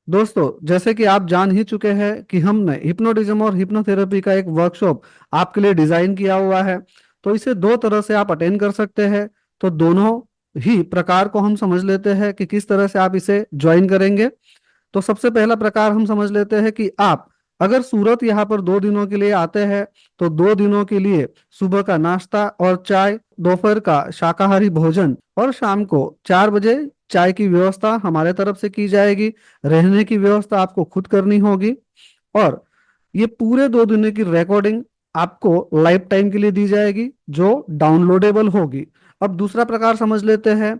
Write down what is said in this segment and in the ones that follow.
दोस्तों, जैसे कि आप जान ही चुके हैं कि हमने हिप्नोटिज्म और हिप्नोथेरेपी का एक वर्कशॉप आपके लिए डिजाइन किया हुआ है। तो इसे दो तरह से आप अटेंड कर सकते हैं। तो दोनों ही प्रकार को हम समझ लेते हैं कि किस तरह से आप इसे ज्वाइन करेंगे। तो सबसे पहला प्रकार हम समझ लेते हैं कि आप अगर सूरत यहाँ पर 2 दिनों के लिए आते हैं तो 2 दिनों के लिए सुबह का नाश्ता और चाय, दोपहर का शाकाहारी भोजन और शाम को 4 बजे चाय की व्यवस्था हमारे तरफ से की जाएगी। रहने की व्यवस्था आपको खुद करनी होगी। और ये पूरे 2 दिनों की रिकॉर्डिंग आपको लाइफ टाइम के लिए दी जाएगी, जो डाउनलोडेबल होगी। अब दूसरा प्रकार समझ लेते हैं।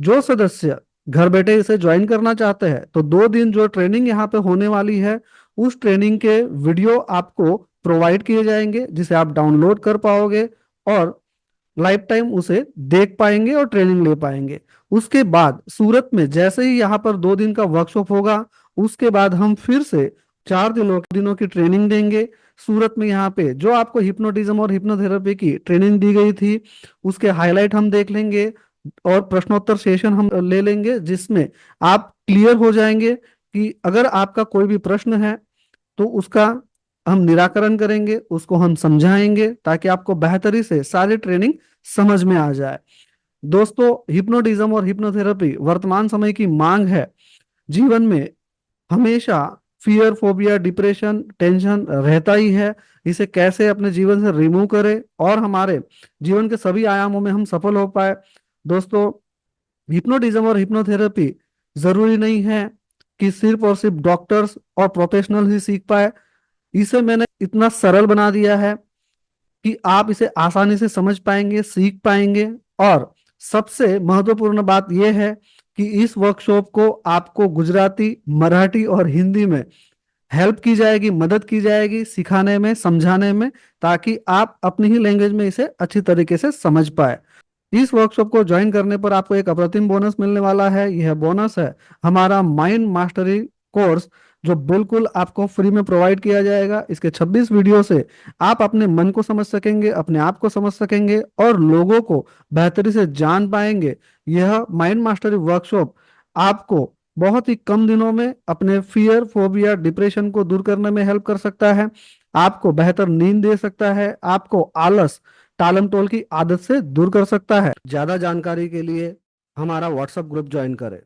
जो सदस्य घर बैठे इसे ज्वाइन करना चाहते हैं तो 2 दिन जो ट्रेनिंग यहाँ पे होने वाली है, उस ट्रेनिंग के वीडियो आपको प्रोवाइड किए जाएंगे, जिसे आप डाउनलोड कर पाओगे और लाइफ टाइम उसे देख पाएंगे और ट्रेनिंग ले पाएंगे। उसके बाद सूरत में जैसे ही यहाँ पर 2 दिन का वर्कशॉप होगा, उसके बाद हम फिर से 4 दिनों की ट्रेनिंग देंगे। सूरत में यहाँ पे जो आपको हिप्नोटिज्म और हिप्नोथेरेपी की ट्रेनिंग दी गई थी, उसके हाईलाइट हम देख लेंगे और प्रश्नोत्तर सेशन हम ले लेंगे, जिसमें आप क्लियर हो जाएंगे कि अगर आपका कोई भी प्रश्न है तो उसका हम निराकरण करेंगे, उसको हम समझाएंगे ताकि आपको बेहतरी से सारी ट्रेनिंग समझ में आ जाए। दोस्तों, हिप्नोटिज्म और हिप्नोथेरेपी वर्तमान समय की मांग है। जीवन में हमेशा फियर, फोबिया, डिप्रेशन, टेंशन रहता ही है। इसे कैसे अपने जीवन से रिमूव करें और हमारे जीवन के सभी आयामों में हम सफल हो पाए। दोस्तों, हिप्नोटिज्म और हिप्नोथेरेपी जरूरी नहीं है कि सिर्फ और सिर्फ डॉक्टर्स और प्रोफेशनल ही सीख पाए। इसे मैंने इतना सरल बना दिया है कि आप इसे आसानी से समझ पाएंगे, सीख पाएंगे। और सबसे महत्वपूर्ण बात यह है कि इस वर्कशॉप को आपको गुजराती, मराठी और हिंदी में हेल्प की जाएगी, मदद की जाएगी सिखाने में, समझाने में, ताकि आप अपनी ही लैंग्वेज में इसे अच्छी तरीके से समझ पाए। इस वर्कशॉप को ज्वाइन करने पर आपको एक अप्रतिम बोनस मिलने वाला है। यह बोनस है हमारा माइंड मास्टरी कोर्स, जो बिल्कुल आपको फ्री में प्रोवाइड किया जाएगा। इसके 26 वीडियो से आप अपने मन को समझ सकेंगे, अपने आप को समझ सकेंगे और लोगों को बेहतरी से जान पाएंगे। यह माइंड मास्टरी वर्कशॉप आपको बहुत ही कम दिनों में अपने फियर, फोबिया, डिप्रेशन को दूर करने में हेल्प कर सकता है। आपको बेहतर नींद दे सकता है, आपको आलस, टालम टोल की आदत से दूर कर सकता है। ज्यादा जानकारी के लिए हमारा व्हाट्सएप ग्रुप ज्वाइन करें।